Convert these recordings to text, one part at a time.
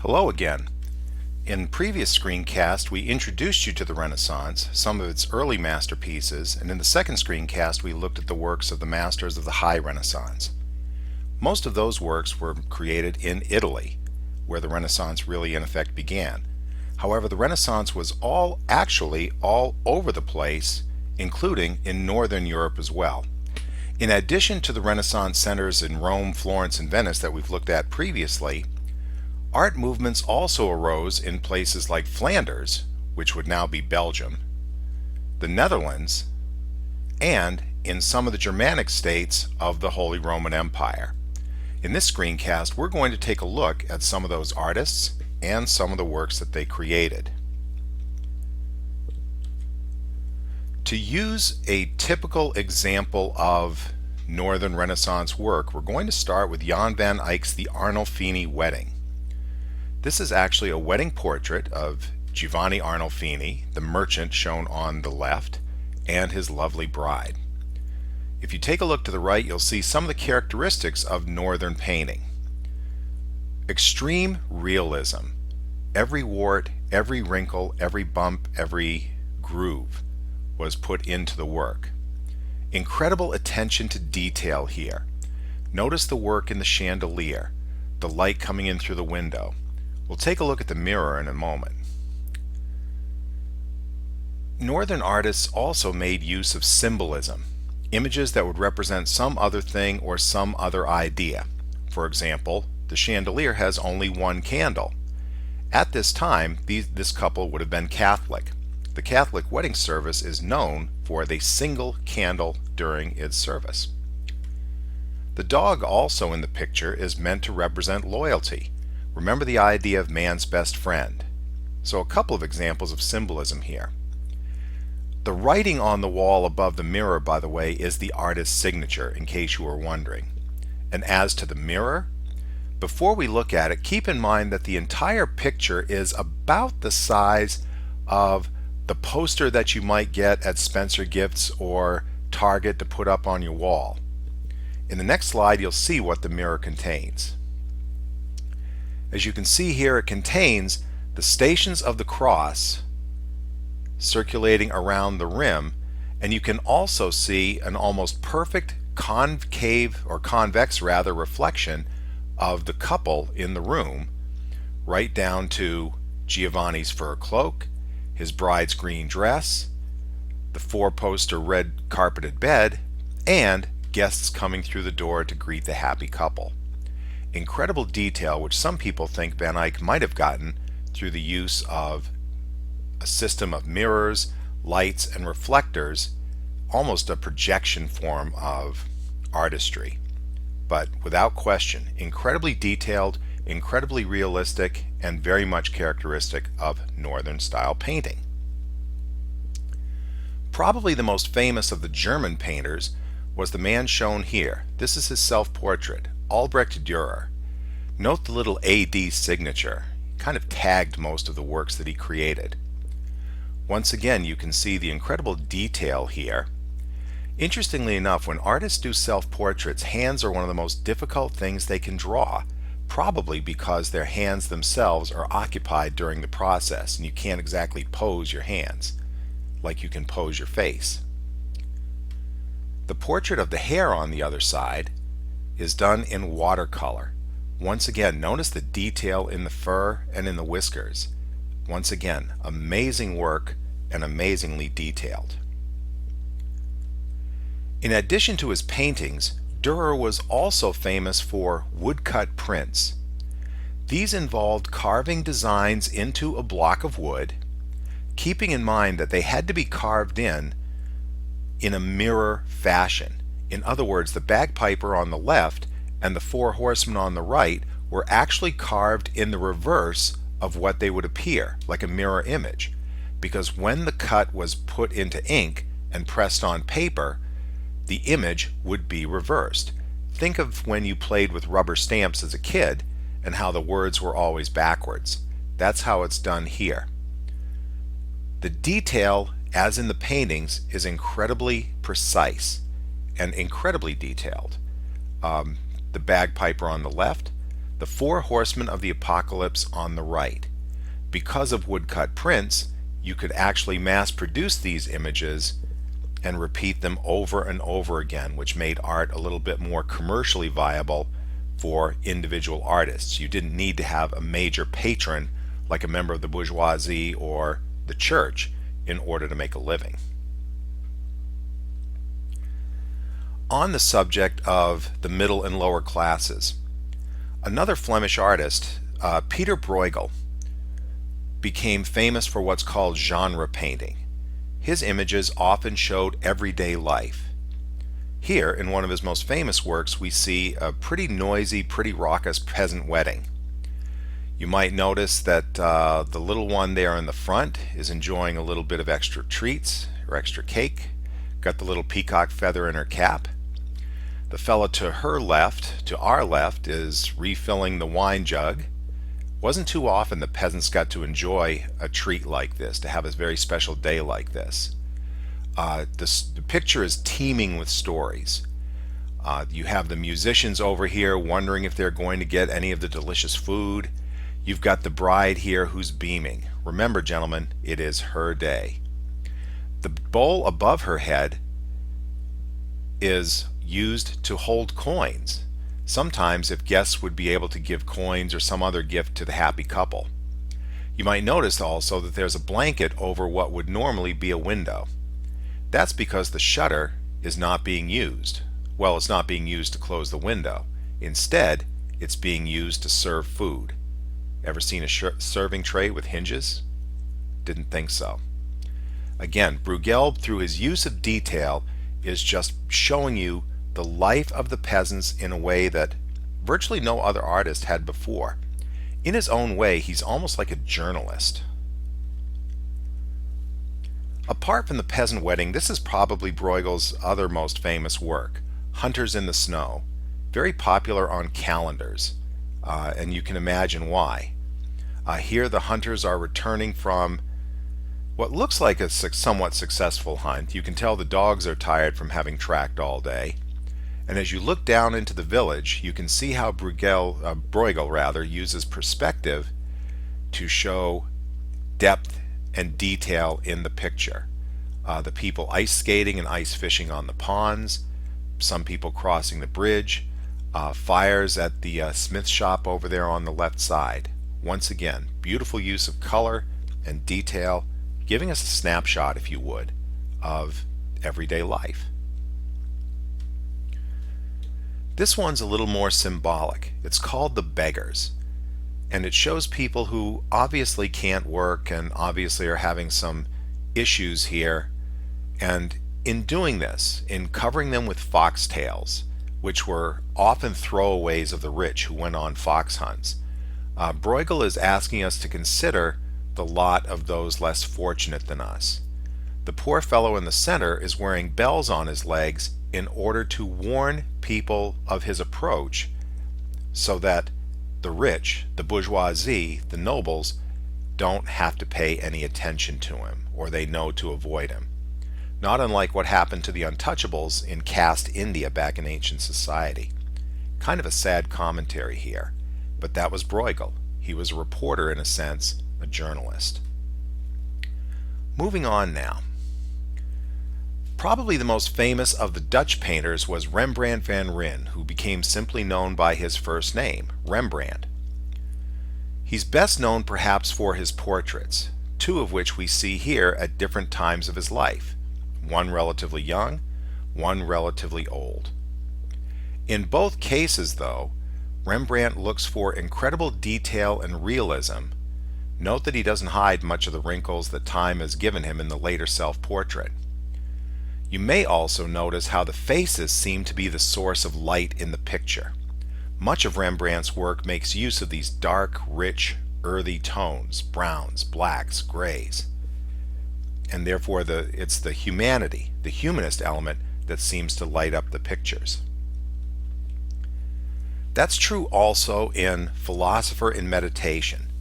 Hello again. In previous screencast we introduced you to the Renaissance, some of its early masterpieces, and in the second screencast we looked at the works of the masters of the High Renaissance. Most of those works were created in Italy, where the Renaissance really in effect began. However, the Renaissance was actually all over the place, including in Northern Europe as well. In addition to the Renaissance centers in Rome, Florence, and Venice that we've looked at previously, art movements also arose in places like Flanders, which would now be Belgium, the Netherlands, and in some of the Germanic states of the Holy Roman Empire. In this screencast, we're going to take a look at some of those artists and some of the works that they created. To use a typical example of Northern Renaissance work, we're going to start with Jan van Eyck's The Arnolfini Wedding. This is actually a wedding portrait of Giovanni Arnolfini, the merchant shown on the left, and his lovely bride. If you take a look to the right, you'll see some of the characteristics of Northern painting. Extreme realism. Every wart, every wrinkle, every bump, every groove was put into the work. Incredible attention to detail here. Notice the work in the chandelier, the light coming in through the window. We'll take a look at the mirror in a moment. Northern artists also made use of symbolism, images that would represent some other thing or some other idea. For example, the chandelier has only one candle. At this time, this couple would have been Catholic. The Catholic wedding service is known for the single candle during its service. The dog also in the picture is meant to represent loyalty. Remember the idea of man's best friend. So a couple of examples of symbolism here. The writing on the wall above the mirror, by the way, is the artist's signature, in case you were wondering. And as to the mirror, before we look at it, keep in mind that the entire picture is about the size of the poster that you might get at Spencer Gifts or Target to put up on your wall. In the next slide, you'll see what the mirror contains. As you can see here, it contains the Stations of the Cross circulating around the rim, and you can also see an almost perfect concave or convex rather reflection of the couple in the room, right down to Giovanni's fur cloak, his bride's green dress, the four-poster red carpeted bed, and guests coming through the door to greet the happy couple. Incredible detail which some people think Van Eyck might have gotten through the use of a system of mirrors, lights, and reflectors, almost a projection form of artistry. But without question, incredibly detailed, incredibly realistic, and very much characteristic of Northern style painting. Probably the most famous of the German painters was the man shown here. This is his self-portrait, Albrecht Durer. Note the little AD signature. He kind of tagged most of the works that he created. Once again, you can see the incredible detail here. Interestingly enough, when artists do self-portraits, hands are one of the most difficult things they can draw, probably because their hands themselves are occupied during the process and you can't exactly pose your hands like you can pose your face. The portrait of the hair on the other side is done in watercolor. Once again, notice the detail in the fur and in the whiskers. Once again, amazing work and amazingly detailed. In addition to his paintings, Durer was also famous for woodcut prints. These involved carving designs into a block of wood, keeping in mind that they had to be carved in a mirror fashion. In other words, the bagpiper on the left and the four horsemen on the right were actually carved in the reverse of what they would appear, like a mirror image, because when the cut was put into ink and pressed on paper, the image would be reversed. Think of when you played with rubber stamps as a kid and how the words were always backwards. That's how it's done here. The detail, as in the paintings, is incredibly precise and incredibly detailed. The bagpiper on the left, the four horsemen of the apocalypse on the right. Because of woodcut prints, you could actually mass produce these images and repeat them over and over again, which made art a little bit more commercially viable for individual artists. You didn't need to have a major patron like a member of the bourgeoisie or the church in order to make a living. On the subject of the middle and lower classes, another Flemish artist, Peter Breughel, became famous for what's called genre painting. His images often showed everyday life. Here, in one of his most famous works, we see a pretty noisy, pretty raucous peasant wedding. You might notice that the little one there in the front is enjoying a little bit of extra treats or extra cake. Got the little peacock feather in her cap. The fellow to her left, to our left, is refilling the wine jug. Wasn't too often the peasants got to enjoy a treat like this, to have a very special day like this. The picture is teeming with stories. You have the musicians over here wondering if they're going to get any of the delicious food. You've got the bride here who's beaming. Remember, gentlemen, it is her day. The bowl above her head is used to hold coins. Sometimes if guests would be able to give coins or some other gift to the happy couple. You might notice also that there's a blanket over what would normally be a window. That's because the shutter is not being used. Well, it's not being used to close the window. Instead, it's being used to serve food. Ever seen a serving tray with hinges? Didn't think so. Again, Breughel, through his use of detail, is just showing you the life of the peasants in a way that virtually no other artist had before. In his own way, he's almost like a journalist. Apart from the peasant wedding, this is probably Bruegel's other most famous work, Hunters in the Snow. Very popular on calendars, and you can imagine why. Here the hunters are returning from what looks like a somewhat successful hunt. You can tell the dogs are tired from having tracked all day. And as you look down into the village, you can see how Breughel uses perspective to show depth and detail in the picture. The people ice skating and ice fishing on the ponds, some people crossing the bridge, fires at the smith shop over there on the left side. Once again, beautiful use of color and detail, giving us a snapshot, if you would, of everyday life. This one's a little more symbolic. It's called The Beggars, and it shows people who obviously can't work and obviously are having some issues here, and in doing this, in covering them with foxtails, which were often throwaways of the rich who went on fox hunts, Breughel is asking us to consider the lot of those less fortunate than us. The poor fellow in the center is wearing bells on his legs in order to warn people of his approach, so that the rich, the bourgeoisie, the nobles, don't have to pay any attention to him, or they know to avoid him. Not unlike what happened to the untouchables in caste India back in ancient society. Kind of a sad commentary here, but that was Breughel. He was a reporter in a sense, a journalist. Moving on now. Probably the most famous of the Dutch painters was Rembrandt van Rijn, who became simply known by his first name, Rembrandt. He's best known perhaps for his portraits, two of which we see here at different times of his life, one relatively young, one relatively old. In both cases, though, Rembrandt looks for incredible detail and realism. Note that he doesn't hide much of the wrinkles that time has given him in the later self-portrait. You may also notice how the faces seem to be the source of light in the picture. Much of Rembrandt's work makes use of these dark, rich, earthy tones, browns, blacks, grays. And therefore it's the humanity, the humanist element that seems to light up the pictures. That's true also in Philosopher in Meditation.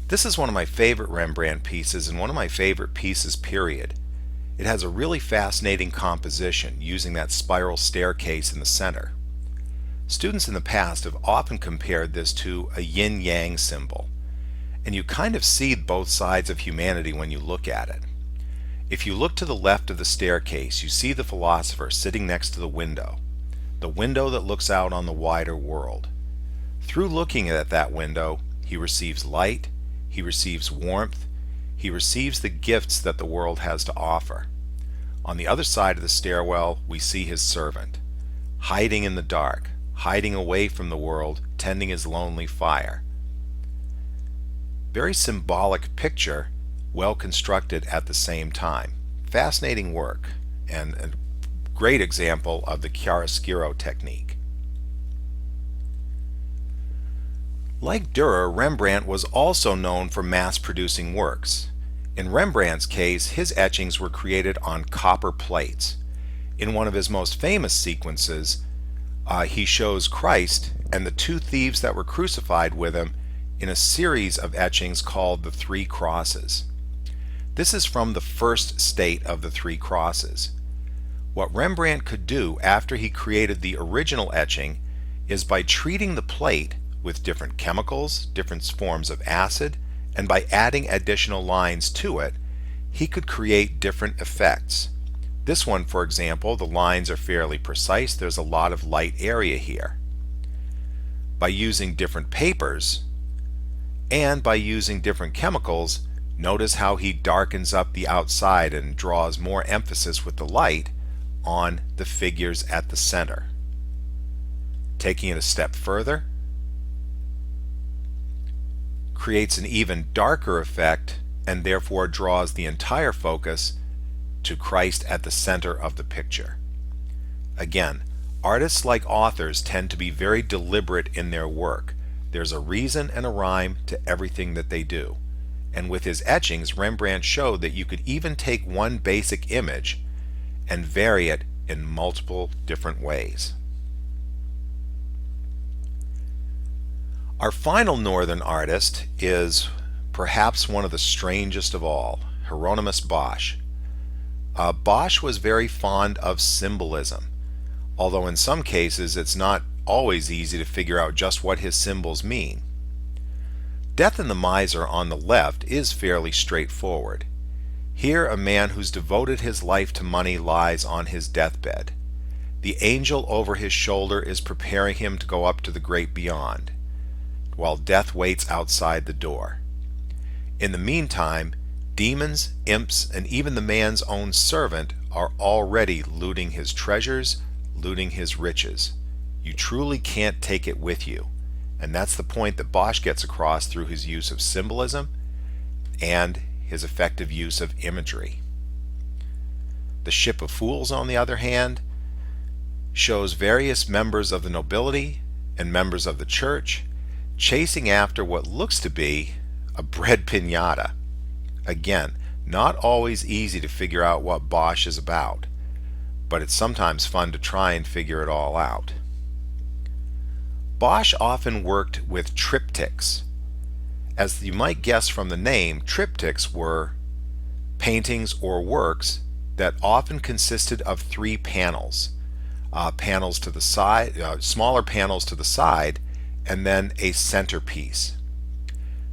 This is one of my favorite Rembrandt pieces and one of my favorite pieces, period. It has a really fascinating composition using that spiral staircase in the center. Students in the past have often compared this to a yin-yang symbol, and you kind of see both sides of humanity when you look at it. If you look to the left of the staircase, you see the philosopher sitting next to the window that looks out on the wider world. Through looking at that window, he receives light, he receives warmth, he receives the gifts that the world has to offer. On the other side of the stairwell, we see his servant, hiding in the dark, hiding away from the world, tending his lonely fire. Very symbolic picture, well constructed at the same time. Fascinating work, and a great example of the chiaroscuro technique. Like Durer, Rembrandt was also known for mass-producing works. In Rembrandt's case, his etchings were created on copper plates. In one of his most famous sequences, he shows Christ and the two thieves that were crucified with him in a series of etchings called the Three Crosses. This is from the first state of the Three Crosses. What Rembrandt could do after he created the original etching is by treating the plate with different chemicals, different forms of acid, and by adding additional lines to it, he could create different effects. This one, for example, the lines are fairly precise. There's a lot of light area here. By using different papers and by using different chemicals, notice how he darkens up the outside and draws more emphasis with the light on the figures at the center. Taking it a step further, creates an even darker effect and therefore draws the entire focus to Christ at the center of the picture. Again, artists like authors tend to be very deliberate in their work. There's a reason and a rhyme to everything that they do. And with his etchings, Rembrandt showed that you could even take one basic image and vary it in multiple different ways. Our final northern artist is perhaps one of the strangest of all, Hieronymus Bosch. Bosch was very fond of symbolism, although in some cases it's not always easy to figure out just what his symbols mean. Death and the Miser on the left is fairly straightforward. Here a man who's devoted his life to money lies on his deathbed. The angel over his shoulder is preparing him to go up to the great beyond, while death waits outside the door. In the meantime, demons, imps, and even the man's own servant are already looting his treasures, looting his riches. You truly can't take it with you. And that's the point that Bosch gets across through his use of symbolism and his effective use of imagery. The Ship of Fools, on the other hand, shows various members of the nobility and members of the church chasing after what looks to be a bread piñata. Again, not always easy to figure out what Bosch is about, but it's sometimes fun to try and figure it all out. Bosch often worked with triptychs. As you might guess from the name, triptychs were paintings or works that often consisted of three panels. Panels to the side, smaller panels to the side, and then a centerpiece.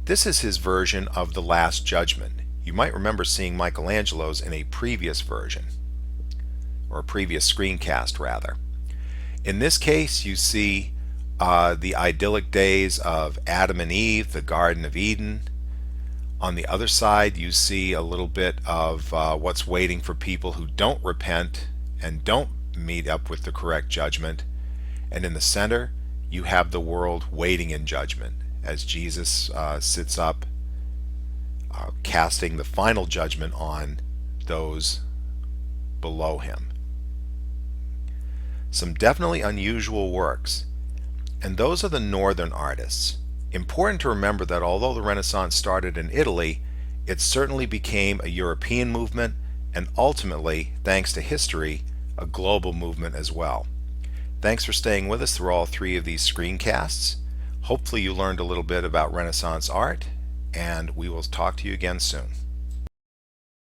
This is his version of the Last Judgment. You might remember seeing Michelangelo's in a previous version, or a previous screencast rather. In this case, you see the idyllic days of Adam and Eve, the Garden of Eden. On the other side, you see a little bit of what's waiting for people who don't repent and don't meet up with the correct judgment. And in the center, you have the world waiting in judgment as Jesus sits up, casting the final judgment on those below him. Some definitely unusual works. And those are the northern artists. Important to remember that although the Renaissance started in Italy, it certainly became a European movement and ultimately, thanks to history, a global movement as well. Thanks for staying with us through all three of these screencasts. Hopefully you learned a little bit about Renaissance art, and we will talk to you again soon.